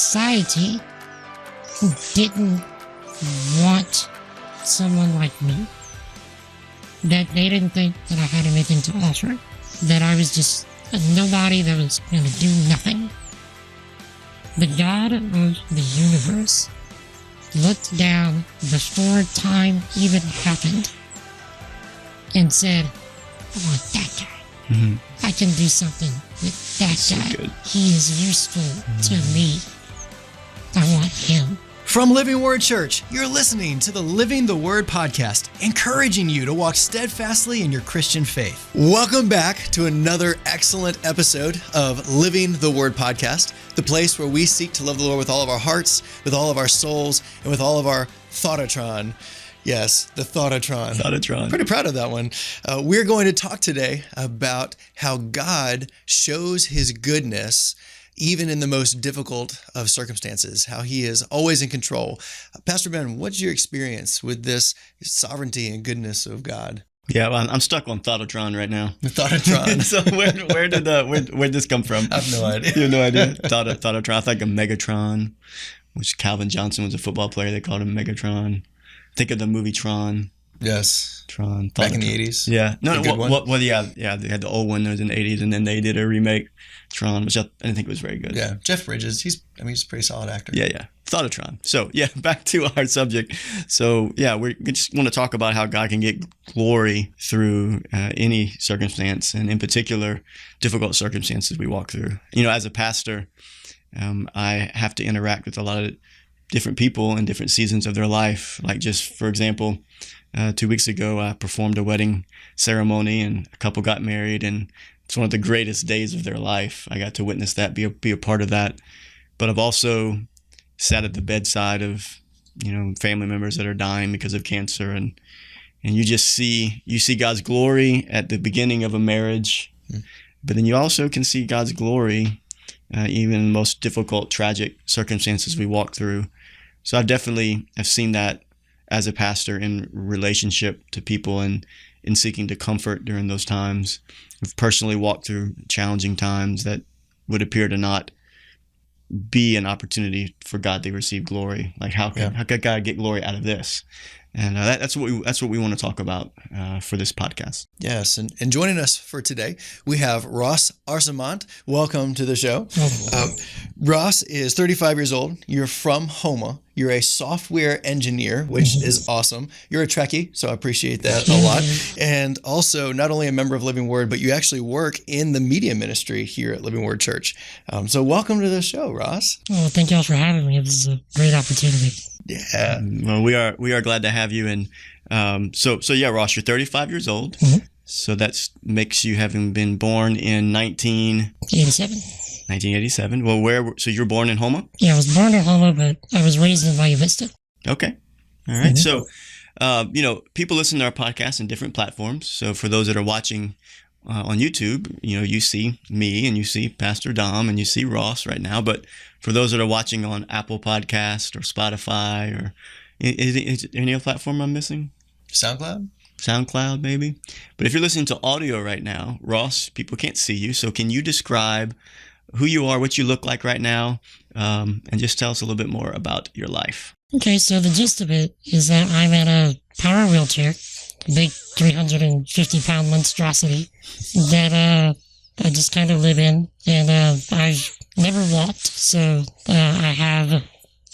society who didn't want someone like me. That they didn't think that I had anything to offer. That I was just a nobody that was going to do nothing. The God of the universe looked down before time even happened and said, I want that guy. Mm-hmm. I can do something with that guy. Good. He is useful to me. I want him. From Living Word Church, you're listening to the Living the Word podcast, encouraging you to walk steadfastly in your Christian faith. Welcome back to another excellent episode of Living the Word podcast, the place where we seek to love the Lord with all of our hearts, with all of our souls, and with all of our thoughtotron. Yes, the thoughtotron. Thoughtotron. Pretty proud of that one. We're going to talk today about how God shows his goodness even in the most difficult of circumstances, how he is always in control. Pastor Ben, what's your experience with this sovereignty and goodness of God? Yeah, well, I'm stuck on Thoughtotron right now. The Thoughtotron. So where'd this come from? I have no idea. You have no idea? Thoughtotron. I think of Megatron, which Calvin Johnson was a football player. They called him Megatron. Think of the movie Tron. Yes. Tron. Back in the 80s. Yeah. No, yeah. They had the old one that was in the 80s, and then they did a remake, Tron, which I didn't think was very good. Yeah. Jeff Bridges, he's a pretty solid actor. Yeah. Thoughtotron. So, yeah, back to our subject. So, yeah, we just want to talk about how God can get glory through any circumstance, and in particular, difficult circumstances we walk through. You know, as a pastor, I have to interact with a lot of different people in different seasons of their life. Like, just for example, 2 weeks ago, I performed a wedding ceremony and a couple got married, and it's one of the greatest days of their life. I got to witness that, be a part of that. But I've also sat at the bedside of, family members that are dying because of cancer, and you see God's glory at the beginning of a marriage, but then you also can see God's glory even in the most difficult, tragic circumstances we walk through. So I've seen that as a pastor in relationship to people and in seeking to comfort during those times. I've personally walked through challenging times that would appear to not be an opportunity for God to receive glory. Like how could God get glory out of this? And that's what we want to talk about for this podcast. Yes, and joining us for today, we have Ross Arcemont. Welcome to the show. Ross is 35 years old. You're from Houma. You're a software engineer, which is awesome. You're a Trekkie, so I appreciate that a lot. And also, not only a member of Living Word, but you actually work in the media ministry here at Living Word Church. So welcome to the show, Ross. Well, thank y'all for having me. This is a great opportunity. Yeah. Well, we are glad to have you. And so yeah, Ross, you're 35 years old. Mm-hmm. So that makes you having been born in 1987. Well, so you were born in Houma? Yeah, I was born in Houma, but I was raised in Valle Vista. Okay. All right. Mm-hmm. So, people listen to our podcast in different platforms. So for those that are watching on YouTube, you see me and you see Pastor Dom and you see Ross right now. But for those that are watching on Apple Podcast or Spotify or is any other platform I'm missing? SoundCloud, maybe. But if you're listening to audio right now, Ross, people can't see you. So can you describe who you are, what you look like right now, and just tell us a little bit more about your life? Okay, so the gist of it is that I'm in a power wheelchair, a big 350-pound monstrosity that I just kind of live in, and I've never walked, so I have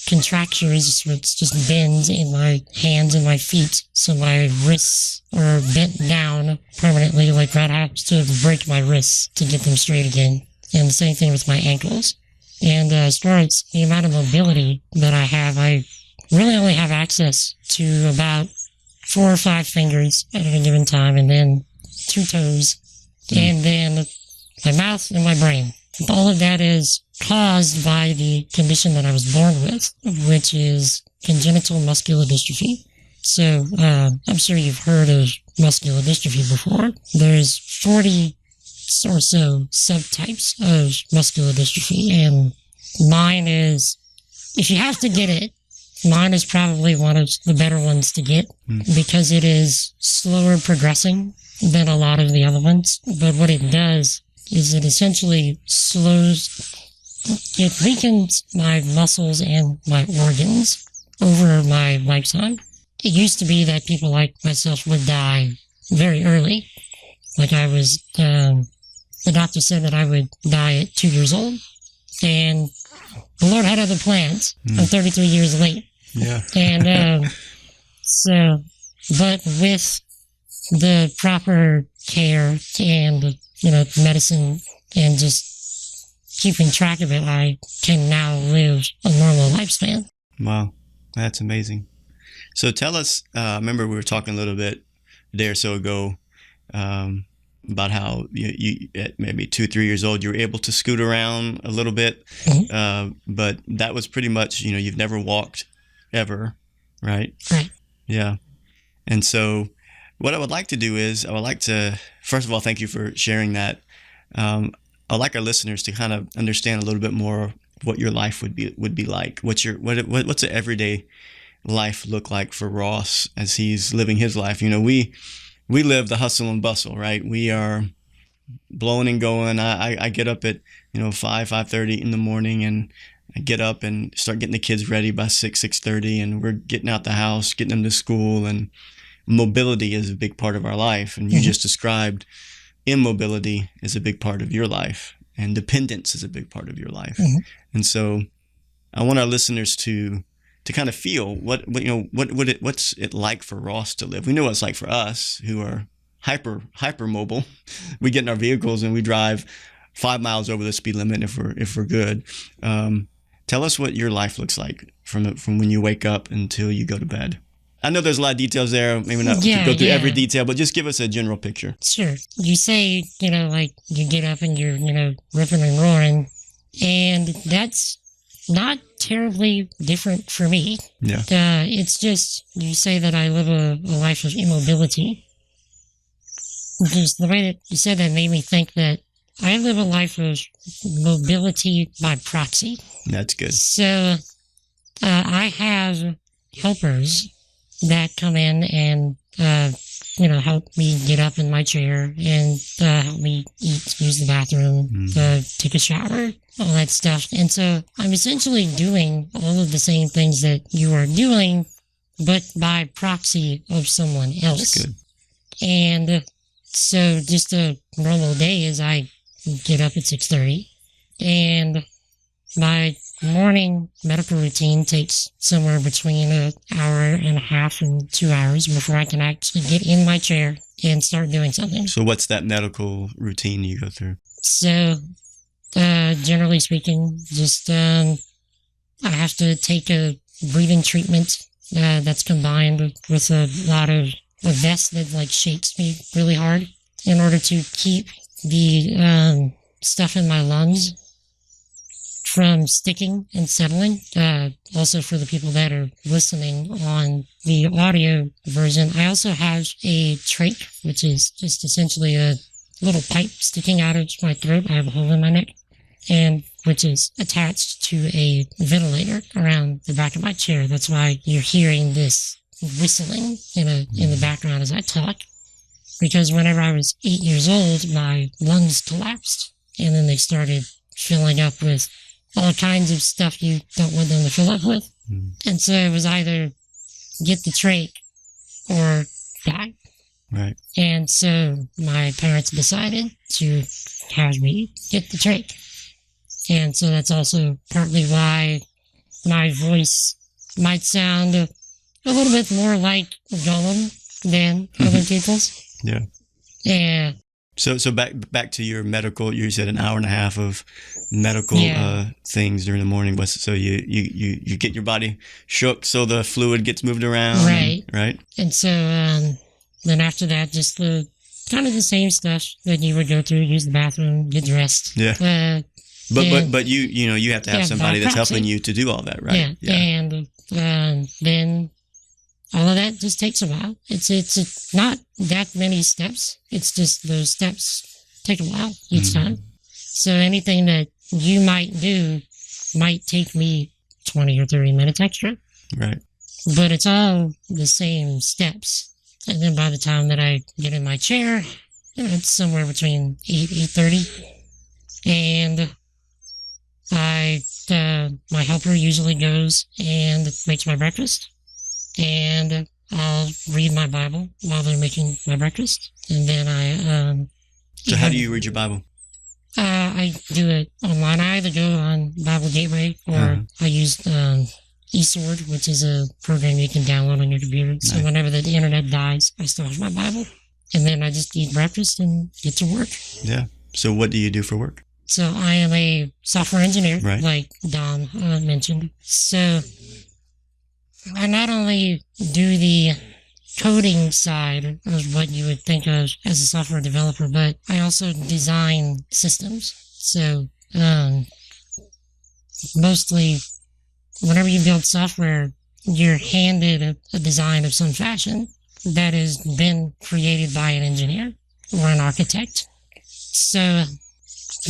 contractures, which just bends in my hands and my feet, so my wrists are bent down permanently, like I'd have to break my wrists to get them straight again. And the same thing with my ankles. And as far as the amount of mobility that I have, I really only have access to about 4 or 5 fingers at any given time, and then 2 toes, and then my mouth and my brain. All of that is caused by the condition that I was born with, which is congenital muscular dystrophy. So I'm sure you've heard of muscular dystrophy before. There's 40 or so subtypes of muscular dystrophy, and mine is, if you have to get it, mine is probably one of the better ones to get because it is slower progressing than a lot of the other ones. But what it does is it essentially slows it weakened my muscles and my organs over my lifetime. It used to be that people like myself would die very early. Like the doctor said that I would die at 2 years old. And the Lord had other plans. I'm 33 years late. Yeah. And but with the proper care and, medicine and just keeping track of it, I can now live a normal lifespan. Wow. That's amazing. So tell us, I remember we were talking a little bit a day or so ago about how you at maybe 2-3 years old, you were able to scoot around a little bit. But that was pretty much, you've never walked ever, right? Right. Yeah. And so what I would like to do is first of all, thank you for sharing that. I'd like our listeners to kind of understand a little bit more what your life would be like. What's an everyday life look like for Ross as he's living his life? We live the hustle and bustle, right? We are blowing and going. I get up at 5:30 in the morning, and I get up and start getting the kids ready by 6:30, and we're getting out the house, getting them to school, and mobility is a big part of our life. And you just described immobility is a big part of your life, and dependence is a big part of your life. And so I want our listeners to kind of feel what's it like for Ross to live. We know what it's like for us who are hyper mobile. We get in our vehicles and we drive 5 miles over the speed limit if we're good. Tell us what your life looks like from when you wake up until you go to bed. I know there's a lot of details there. Maybe not to go through every detail, but just give us a general picture. Sure. You say, like you get up and you're, ripping and roaring, and that's not terribly different for me. Yeah. It's just, you say that I live a life of immobility. Just the way that you said that made me think that I live a life of mobility by proxy. That's good. So I have helpers that come in and, help me get up in my chair and help me eat, use the bathroom, take a shower, all that stuff. And so I'm essentially doing all of the same things that you are doing, but by proxy of someone else. That's good. And so just a normal day is I get up at 6:30, and my morning medical routine takes somewhere between an hour and a half and 2 hours before I can actually get in my chair and start doing something. So what's that medical routine you go through? So, generally speaking, just I have to take a breathing treatment that's combined with a lot of a vest that shakes me really hard in order to keep the stuff in my lungs from sticking and settling. Also for the people that are listening on the audio version, I also have a trach, which is just essentially a little pipe sticking out of my throat. I have a hole in my neck, and which is attached to a ventilator around the back of my chair. That's why you're hearing this whistling in the background as I talk. Because whenever I was 8 years old, my lungs collapsed, and then they started filling up with all kinds of stuff you don't want them to fill up with. And so it was either get the trach or die. Right. And so my parents decided to have me get the trach. And so that's also partly why my voice might sound a little bit more like Gollum than other people's. Yeah. Yeah. So back to your medical. You said an hour and a half of medical things during the morning. So you get your body shook, so the fluid gets moved around. Right. Right. And so then after that, just the kind of the same stuff that you would go through: use the bathroom, get dressed. Yeah. But you have to have somebody that's helping you to do all that, right? Yeah. And then all of that just takes a while. It's not that many steps. It's just those steps take a while each time. So anything that you might do might take me 20 or 30 minutes extra. Right. But it's all the same steps. And then by the time that I get in my chair, it's somewhere between 8:30. And My helper usually goes and makes my breakfast, and I'll read my Bible while they're making my breakfast, and then So how do you read your Bible? I do it online. I either go on Bible Gateway or I use eSword, which is a program you can download on your computer. Nice. So whenever the internet dies, I still have my Bible, and then I just eat breakfast and get to work. Yeah. So what do you do for work? So I am a software engineer, right, like Dom mentioned. So I not only do the coding side of what you would think of as a software developer, but I also design systems. So mostly whenever you build software, you're handed a design of some fashion that has been created by an engineer or an architect. So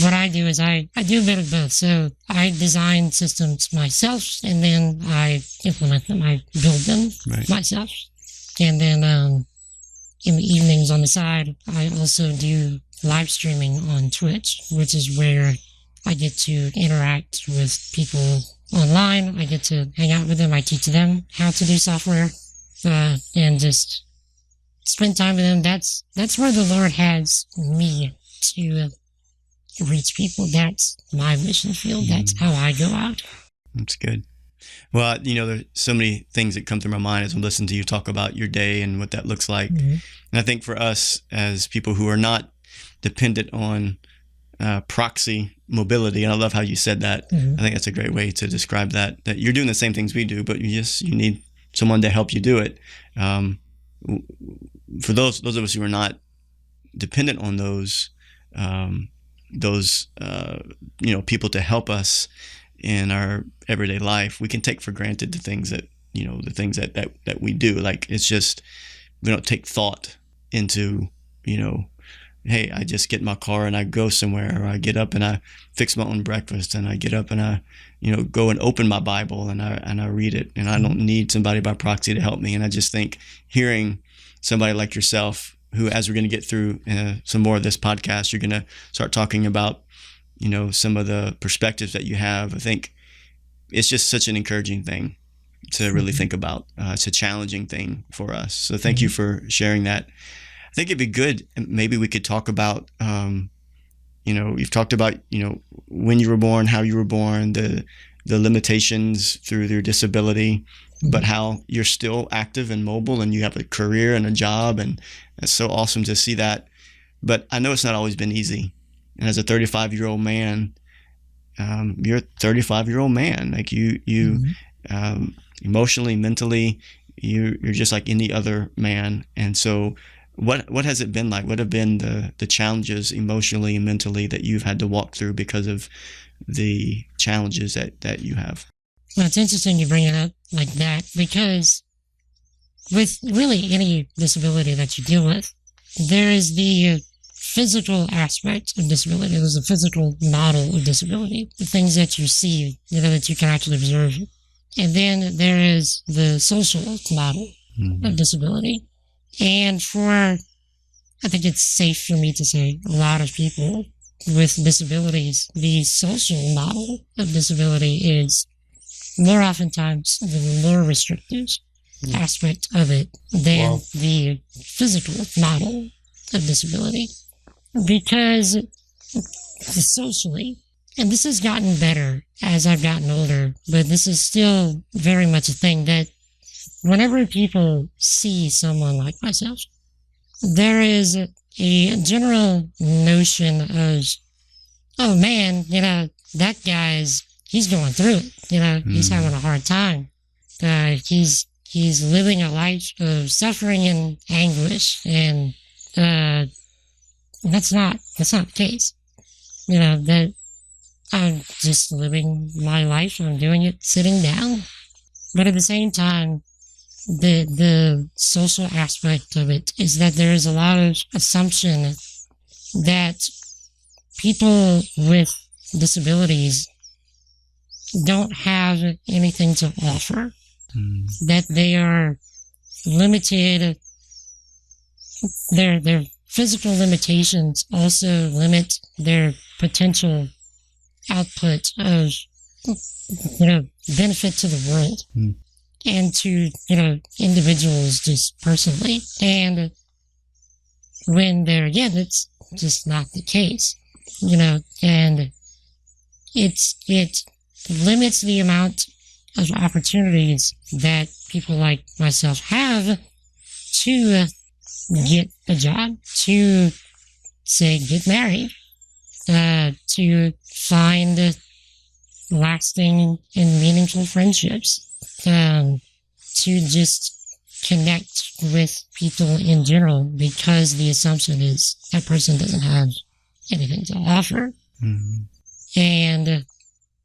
what I do is I do a bit of both. So I design systems myself, and then I implement them. I build them myself. And then in the evenings on the side, I also do live streaming on Twitch, which is where I get to interact with people online. I get to hang out with them. I teach them how to do software and just spend time with them. That's where the Lord has me to reach people. That's my mission field. That's how I go out. That's good. Well, there's so many things that come through my mind as I'm listening to you talk about your day and what that looks like. And I think for us as people who are not dependent on proxy mobility, and I love how you said that. I think that's a great way to describe that you're doing the same things we do, but you need someone to help you do it. For those of us who are not dependent on those people to help us in our everyday life, we can take for granted the things that we do. Like, it's just, we don't take thought into, hey, I just get in my car and I go somewhere, or I get up and I fix my own breakfast, and I get up and I, go and open my Bible and I read it, and I don't need somebody by proxy to help me. And I just think hearing somebody like yourself, who, as we're going to get through some more of this podcast, you're going to start talking about, some of the perspectives that you have. I think it's just such an encouraging thing to really think about. It's a challenging thing for us. So thank you for sharing that. I think it'd be good, maybe we could talk about, you've talked about, when you were born, how you were born, the limitations through your disability, but how you're still active and mobile, and you have a career and a job, and it's so awesome to see that. But I know it's not always been easy. And as a 35-year-old man, you're a 35-year-old man. Like you emotionally, mentally, you're just like any other man. And so what has it been like? What have been the challenges emotionally and mentally that you've had to walk through because of the challenges that you have? Well, it's interesting you bring it up like that, because with really any disability that you deal with, there is the physical aspect of disability. There's a physical model of disability, the things that you see, that you can actually observe. And then there is the social model of disability. And I think it's safe for me to say, a lot of people with disabilities, the social model of disability is more oftentimes the more restrictive aspect of it than the physical model of disability. Because socially, and this has gotten better as I've gotten older, but this is still very much a thing, that whenever people see someone like myself, there is a general notion of, oh man, that he's going through it. He's having a hard time. He's living a life of suffering and anguish, and that's not the case. That I'm just living my life. I'm doing it sitting down. But at the same time, the social aspect of it is that there is a lot of assumption that people with disabilities don't have anything to offer, that they are limited. Their physical limitations also limit their potential output of, benefit to the world and to, individuals just personally. And when there again, it's just not the case, and it limits the amount of opportunities that people like myself have to get a job, to say get married, to find lasting and meaningful friendships, to just connect with people in general, because the assumption is that person doesn't have anything to offer. And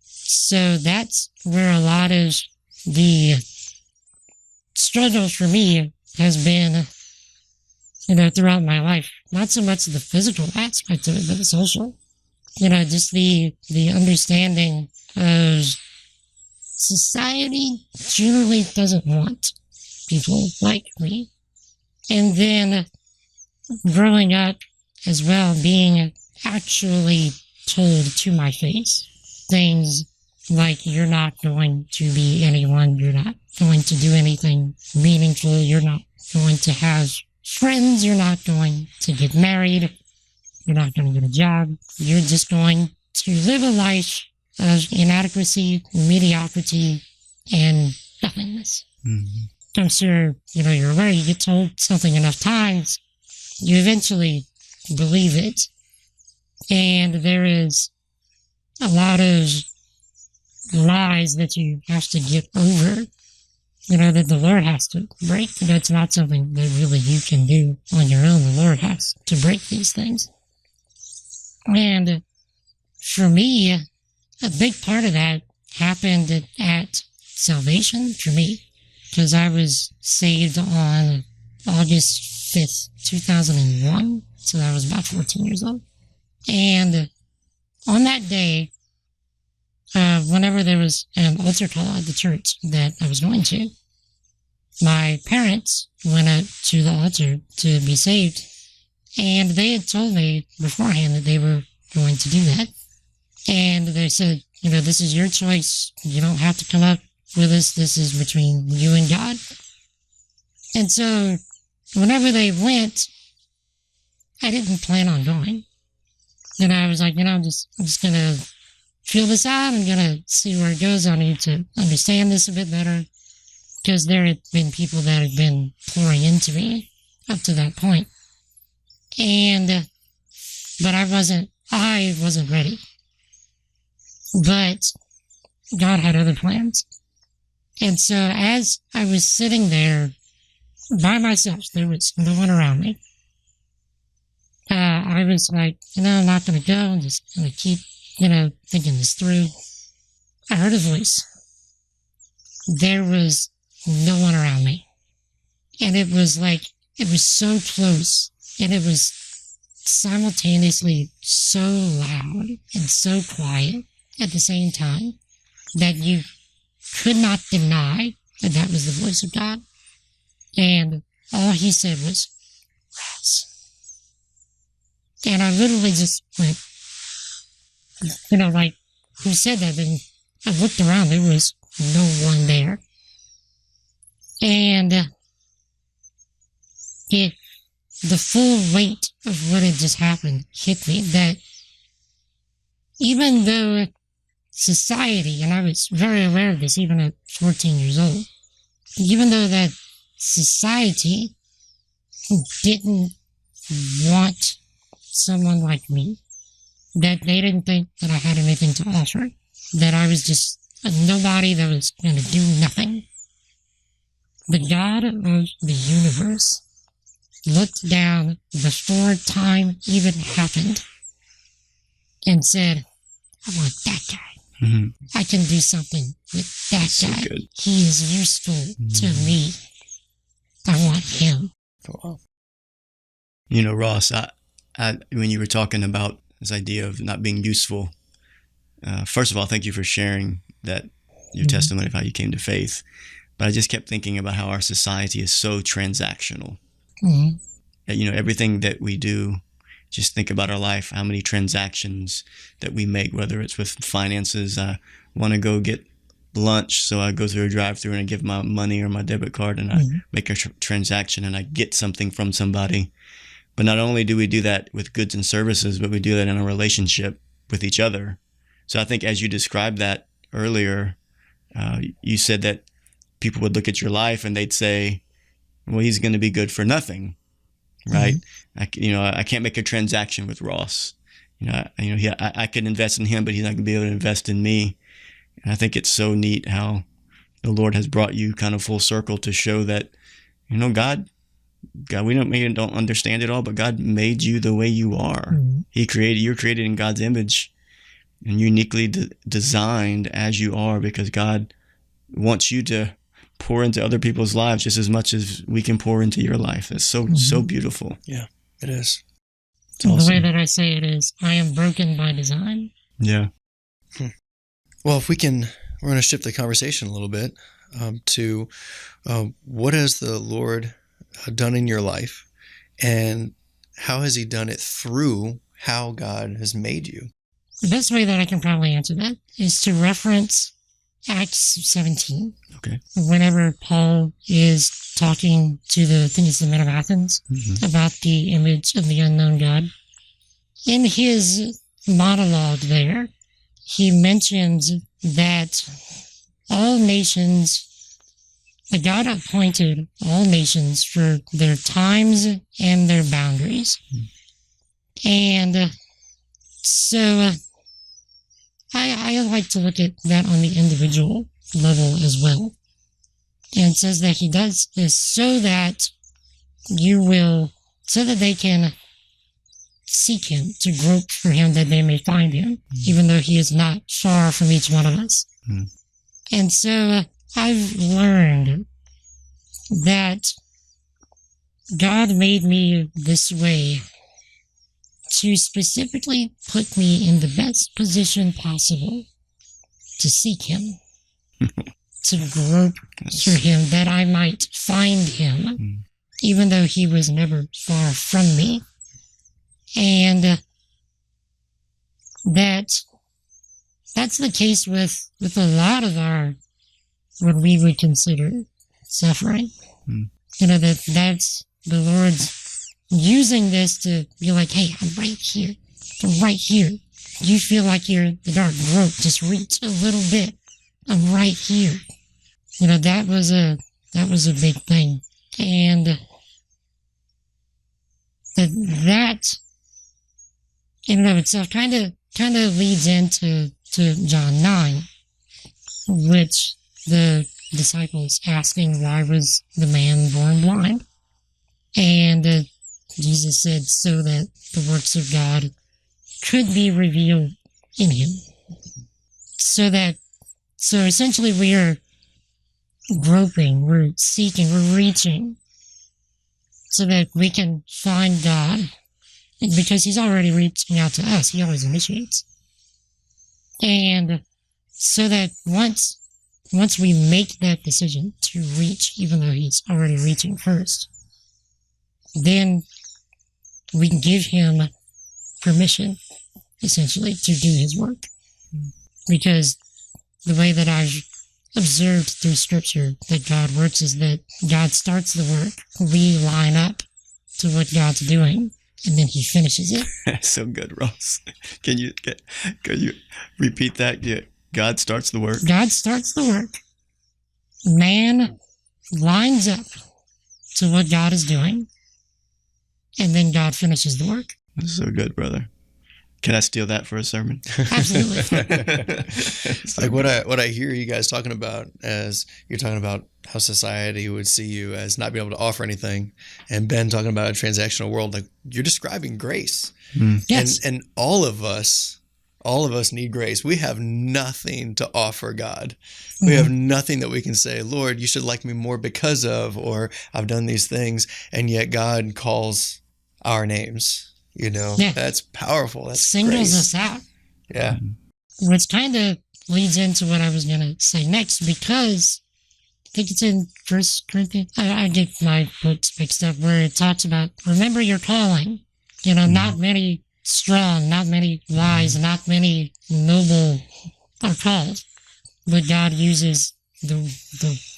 so that's where a lot of the struggle for me has been, throughout my life. Not so much the physical aspect of it, but the social. Just the understanding of society generally doesn't want people like me. And then growing up as well, being actually told to my face things like, you're not going to be anyone, you're not going to do anything meaningful, you're not going to have friends, you're not going to get married, you're not going to get a job, you're just going to live a life of inadequacy, mediocrity, and nothingness. I'm sure, you're aware, you get told something enough times, you eventually believe it. And there is a lot of lies that you have to get over, that the Lord has to break. That's not something that really you can do on your own. The Lord has to break these things. And for me, a big part of that happened at salvation for me, because I was saved on August 5th, 2001. So I was about 14 years old. And on that day, whenever there was an altar call at the church that I was going to, my parents went out to the altar to be saved, and they had told me beforehand that they were going to do that. And they said, this is your choice. You don't have to come up with us. This is between you and God. And so whenever they went, I didn't plan on going. And I was like, I'm just going to feel this out. I'm going to see where it goes. I need to understand this a bit better, because there had been people that had been pouring into me up to that point. But I wasn't ready. But God had other plans. And so as I was sitting there by myself, there was no one around me. I was like, I'm not going to go. I'm just going to keep, thinking this through. I heard a voice. There was no one around me. And it was so close. And it was simultaneously so loud and so quiet at the same time that you could not deny that that was the voice of God. And all he said was, Ross. And I literally just went, like, who said that? And I looked around, there was no one there. And the full weight of what had just happened hit me, that even though society, and I was very aware of this even at 14 years old, even though that society didn't want someone like me, that they didn't think that I had anything to offer, that I was just a nobody that was going to do nothing. The God of the universe looked down before time even happened and said, I want that guy. Mm-hmm. I can do something with that guy. Good. He is useful to me. I want him. Wow. Ross, when you were talking about this idea of not being useful, first of all, thank you for sharing that your testimony of how you came to faith. But I just kept thinking about how our society is so transactional. Mm-hmm. Everything that we do just think about our life, how many transactions that we make, whether it's with finances. I want to go get lunch, so I go through a drive-through and I give my money or my debit card and I make a transaction and I get something from somebody. But not only do we do that with goods and services, but we do that in a relationship with each other. So I think as you described that earlier, you said that people would look at your life and they'd say, well, he's going to be good for nothing, right? I can't make a transaction with Ross. I can invest in him, but he's not going to be able to invest in me. And I think it's so neat how the Lord has brought you kind of full circle to show that, God, we don't understand it all, but God made you the way you are. You're created in God's image and uniquely designed as you are, because God wants you to pour into other people's lives just as much as we can pour into your life. It's so beautiful. Yeah, it is. It's awesome. The way that I say it is, I am broken by design. Yeah. Well, if we can, we're going to shift the conversation a little bit to what has the Lord done in your life, and how has he done it through how God has made you? The best way that I can probably answer that is to reference Acts 17. Okay. Whenever Paul is talking to the men of Athens about the image of the unknown God, in his monologue there, he mentions that all nations, that God appointed all nations for their times and their boundaries. And so I like to look at that on the individual level as well. And it says that he does this so that they can seek him, to grope for him that they may find him, even though he is not far from each one of us. And so I've learned that God made me this way to specifically put me in the best position possible to seek him, to grope for him, that I might find him, even though he was never far from me. And that's the case with a lot of our, what we would consider suffering. That's the Lord's using this to be like, hey, I'm right here. I'm right here. You feel like you're in the dark, grope, just reach a little bit. I'm right here. That was a big thing. And that in and of itself kind of leads into John 9, which the disciples asking, why was the man born blind? And Jesus said, so that the works of God could be revealed in him. So essentially we are groping, we're seeking, we're reaching so that we can find God. And because he's already reaching out to us, he always initiates. And so that once we make that decision to reach, even though he's already reaching first, then we can give him permission, essentially, to do his work. Because the way that I've observed through Scripture that God works is that God starts the work, we line up to what God's doing, and then he finishes it. That's so good, Ross. Can you repeat that? Yeah. God starts the work. God starts the work. Man lines up to what God is doing, and then God finishes the work. That's so good, brother. Can I steal that for a sermon? Absolutely. Like what I hear you guys talking about, as you're talking about how society would see you as not being able to offer anything, and Ben talking about a transactional world, like you're describing grace. Yes. And all of us need grace. We have nothing to offer God. We have nothing that we can say, Lord, you should like me more because of, or I've done these things. And yet God calls our names. That's powerful. That's singles grace. us out. Yeah. Which kind of leads into what I was going to say next, because I think it's in 1 Corinthians. I get my books mixed up where it talks about, remember your calling. Not many strong, not many wise, not many noble are called, but God uses the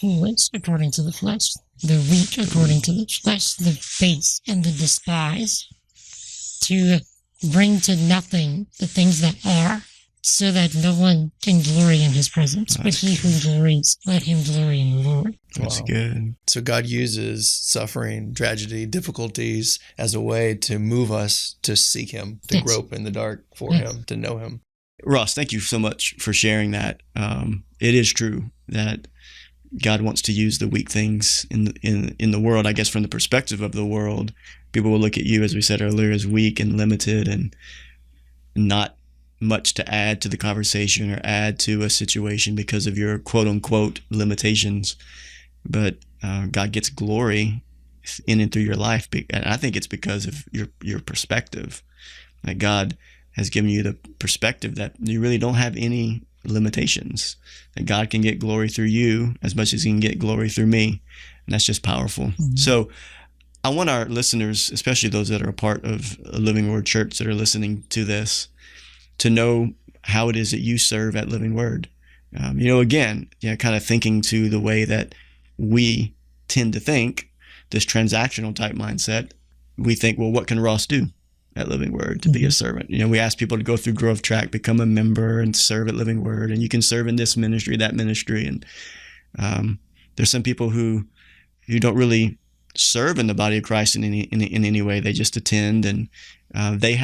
foolish according to the flesh, the weak according to the flesh, the base and the despised, to bring to nothing the things that are, so that no one can glory in his presence. But he who glories, let him glory in the Lord. That's good. So God uses suffering, tragedy, difficulties as a way to move us to seek him, to grope in the dark for him, to know him. Ross, thank you so much for sharing that. It is true that God wants to use the weak things in the world. I guess from the perspective of the world, people will look at you, as we said earlier, as weak and limited and not much to add to the conversation or add to a situation because of your quote unquote limitations. But God gets glory in and through your life. And I think it's because of your perspective. Like God has given you the perspective that you really don't have any limitations, that God can get glory through you as much as he can get glory through me. And that's just powerful. Mm-hmm. So I want our listeners, especially those that are a part of a Living Word Church that are listening to this, to know how it is that you serve at Living Word. Again, kind of thinking to the way that we tend to think, this transactional type mindset. We think, well, what can Ross do at Living Word to be a servant? We ask people to go through Growth Track, become a member, and serve at Living Word. And you can serve in this ministry, that ministry. And there's some people who don't really serve in the body of Christ in any way. They just attend, and they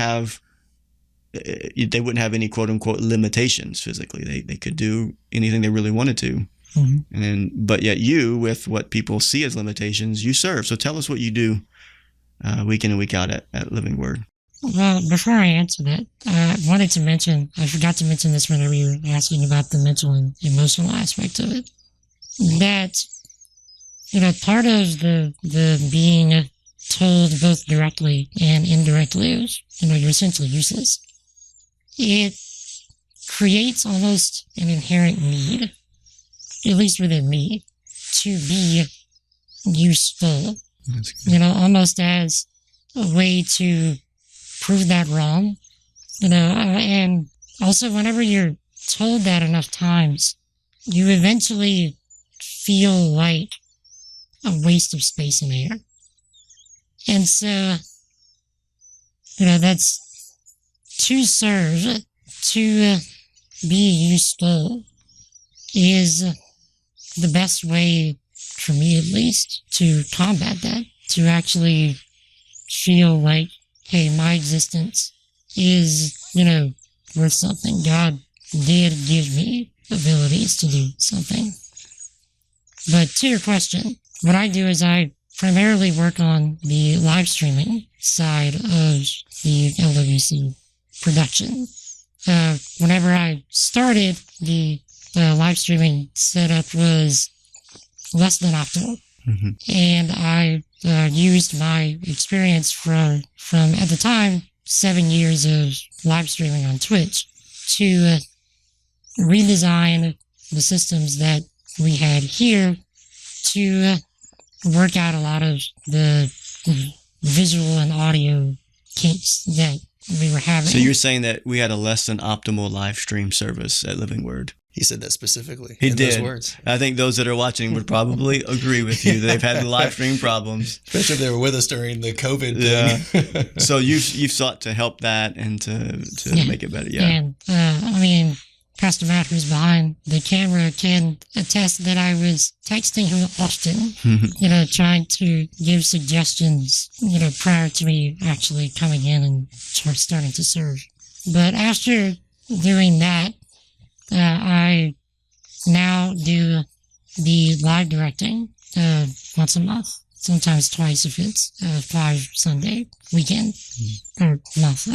wouldn't have any quote unquote limitations physically. They could do anything they really wanted to. Mm-hmm. But yet you, with what people see as limitations, you serve. So tell us what you do week in and week out at Living Word. Well, before I answer that, I wanted to mention, I forgot to mention this whenever you were asking about the mental and emotional aspect of it, that, part of the being told both directly and indirectly is, you're essentially useless. It creates almost an inherent need, at least within me, to be useful. Almost as a way to prove that wrong. And also whenever you're told that enough times, you eventually feel like a waste of space and air. And so, that's to serve, to be useful is the best way, for me at least, to combat that, to actually feel like, hey, my existence is, worth something. God did give me abilities to do something. But to your question, what I do is I primarily work on the live streaming side of the LWC production. Whenever I started, the live streaming setup was less than optimal. Mm-hmm. And I used my experience from at the time, 7 years of live streaming on Twitch to redesign the systems that we had here to work out a lot of the visual and audio kinks that we were having. So you're saying that we had a less than optimal live stream service at Living Word? He said that specifically. He did. Those words. I think those that are watching would probably agree with you. They've had live stream problems, especially if they were with us during the COVID thing. Yeah. So you've sought to help that and to make it better. Yeah. And Pastor Matt, who's behind the camera, can attest that I was texting him often, trying to give suggestions, prior to me actually coming in and starting to serve. But after doing that, I now do the live directing once a month, sometimes twice if it's a 5 Sunday weekend or month.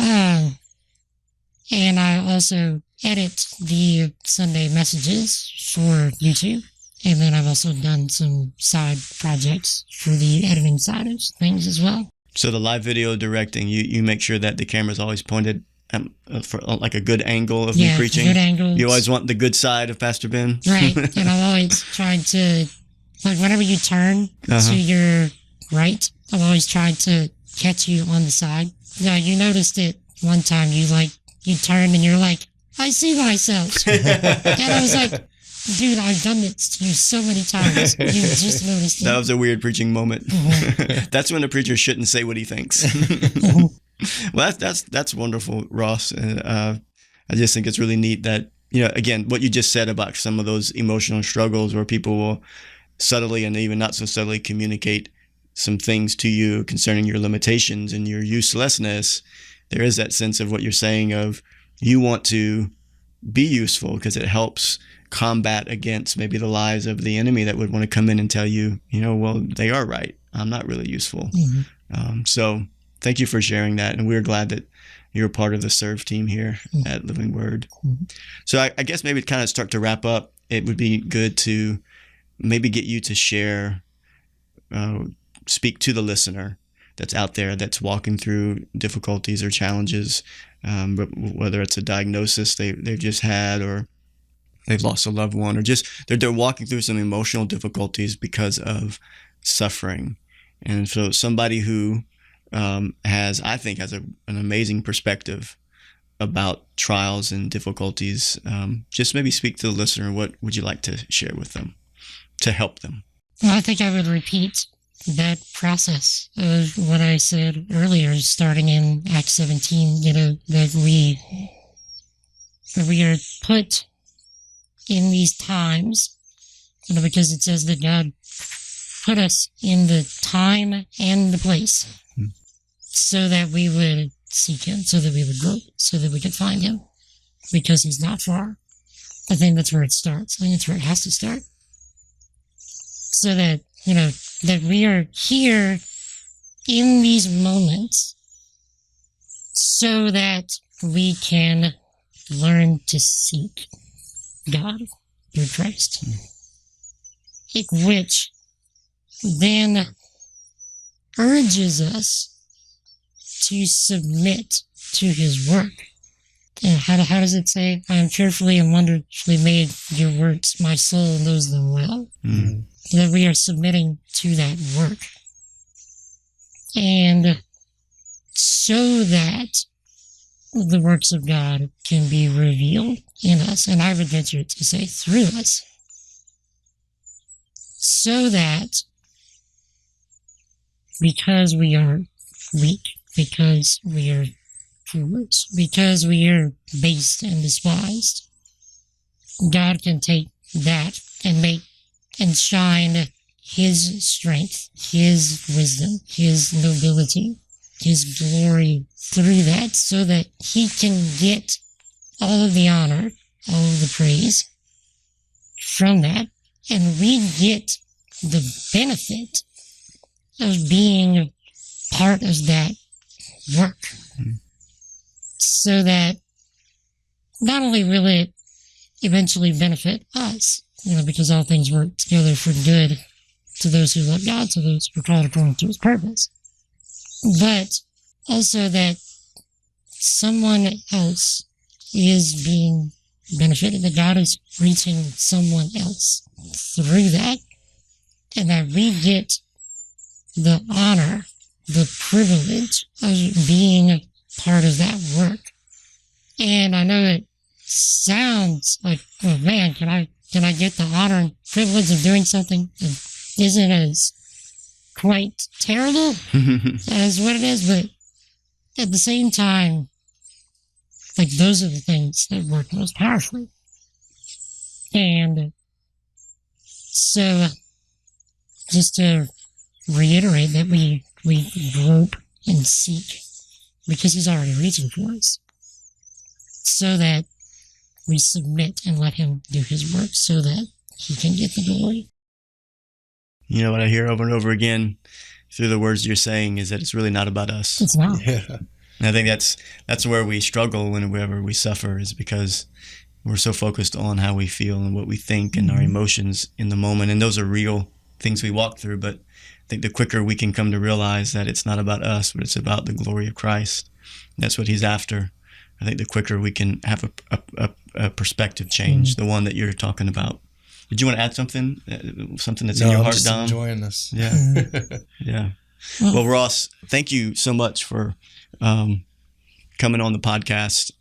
And I also edit the Sunday messages for YouTube. And then I've also done some side projects for the editing side of things as well. So the live video directing, you make sure that the camera's always pointed for like a good angle of me preaching. Good angles. You always want the good side of Pastor Ben. Right. And I'm always trying to, like, whenever you turn to your right, I'm always trying to catch you on the side. Now, you noticed it one time. You turned and you're like, I see myself. And I was like, dude, I've done this to you so many times. You just noticed it. That was a weird preaching moment. That's when a preacher shouldn't say what he thinks. Well, that's wonderful, Ross. I just think it's really neat that, again, what you just said about some of those emotional struggles where people will subtly and even not so subtly communicate some things to you concerning your limitations and your uselessness. There is that sense of what you're saying of you want to be useful because it helps combat against maybe the lies of the enemy that would want to come in and tell you, well, they are right. I'm not really useful. So thank you for sharing that. And we're glad that you're part of the serve team here at Living Word. So I guess maybe to kind of start to wrap up, it would be good to maybe get you to share, speak to the listener that's out there that's walking through difficulties or challenges, but whether it's a diagnosis they've just had, or they've lost a loved one, or just they're walking through some emotional difficulties because of suffering. And so somebody who has an amazing perspective about trials and difficulties, just maybe speak to the listener. What would you like to share with them to help them? Well, I think I would repeat that process of what I said earlier, starting in Acts 17, that we are put in these times, because it says that God put us in the time and the place so that we would seek him, so that we would look, so that we could find him, because he's not far. I think that's where it starts. I think that's where it has to start. So that, that we are here in these moments so that we can learn to seek God through Christ, which then urges us to submit to his work. And how does it say? I am fearfully and wonderfully made. Your works, my soul knows them well. That we are submitting to that work. And so that the works of God can be revealed in us, and I would venture to say through us, so that because we are weak, because we are foolish, because we are based and despised, God can take that and shine his strength, his wisdom, his nobility, his glory through that, so that he can get all of the honor, all of the praise from that, and we get the benefit of being part of that work. So that not only will it eventually benefit us, because all things work together for good to those who love God, to those who are called according to his purpose, but also that someone else is being benefited, that God is reaching someone else through that, and that we get the honor, the privilege of being part of that work. And I know it sounds like, oh man, can I get the honor and privilege of doing something that isn't as quite terrible as what it is, but at the same time, like, those are the things that work most powerfully. And so, just to reiterate that we grope and seek because he's already reaching for us, so that we submit and let him do his work so that he can get the glory. What I hear over and over again through the words you're saying is that it's really not about us. It's not. Yeah. And I think that's where we struggle whenever we suffer, is because we're so focused on how we feel and what we think and our emotions in the moment. And those are real things we walk through. But I think the quicker we can come to realize that it's not about us, but it's about the glory of Christ, that's what he's after, I think the quicker we can have a perspective change, the one that you're talking about. Did you want to add something? Something that's in your heart, Dom? I'm just enjoying this. Yeah. Yeah. Well, Ross, thank you so much for coming on the podcast.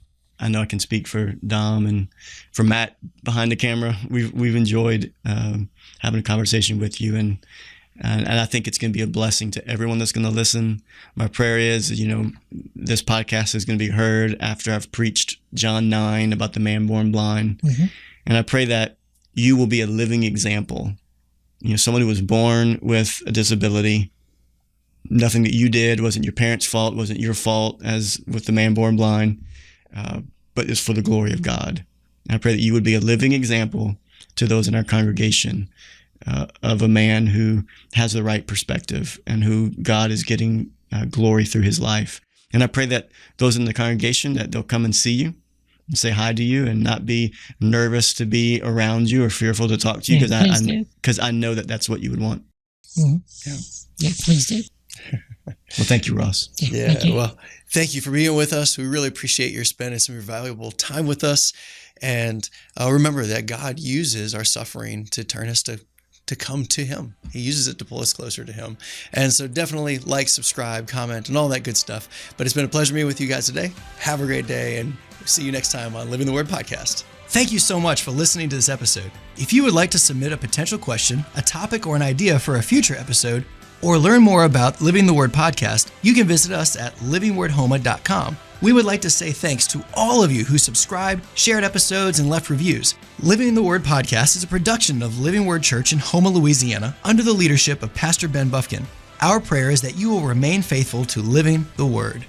I know I can speak for Dom and for Matt behind the camera. We've enjoyed having a conversation with you, and I think it's going to be a blessing to everyone that's going to listen. My prayer is, this podcast is going to be heard after I've preached John 9 about the man born blind. Mm-hmm. And I pray that you will be a living example. Someone who was born with a disability. Nothing that you did wasn't your parents' fault, wasn't your fault, as with the man born blind, but it's for the glory of God. And I pray that you would be a living example to those in our congregation of a man who has the right perspective and who God is getting glory through his life. And I pray that those in the congregation, that they'll come and see you and say hi to you and not be nervous to be around you or fearful to talk to you, because I know that that's what you would want. Mm-hmm. Yeah, please do. Well, thank you, Ross. Yeah, well, thank you for being with us. We really appreciate your spending some of your valuable time with us. And remember that God uses our suffering to turn us to come to him. He uses it to pull us closer to him. And so definitely like, subscribe, comment, and all that good stuff. But it's been a pleasure being with you guys today. Have a great day, and see you next time on Living the Word Podcast. Thank you so much for listening to this episode. If you would like to submit a potential question, a topic, or an idea for a future episode, or learn more about Living the Word Podcast, you can visit us at livingwordhoma.com. We would like to say thanks to all of you who subscribed, shared episodes, and left reviews. Living the Word Podcast is a production of Living Word Church in Houma, Louisiana, under the leadership of Pastor Ben Buffkin. Our prayer is that you will remain faithful to living the Word.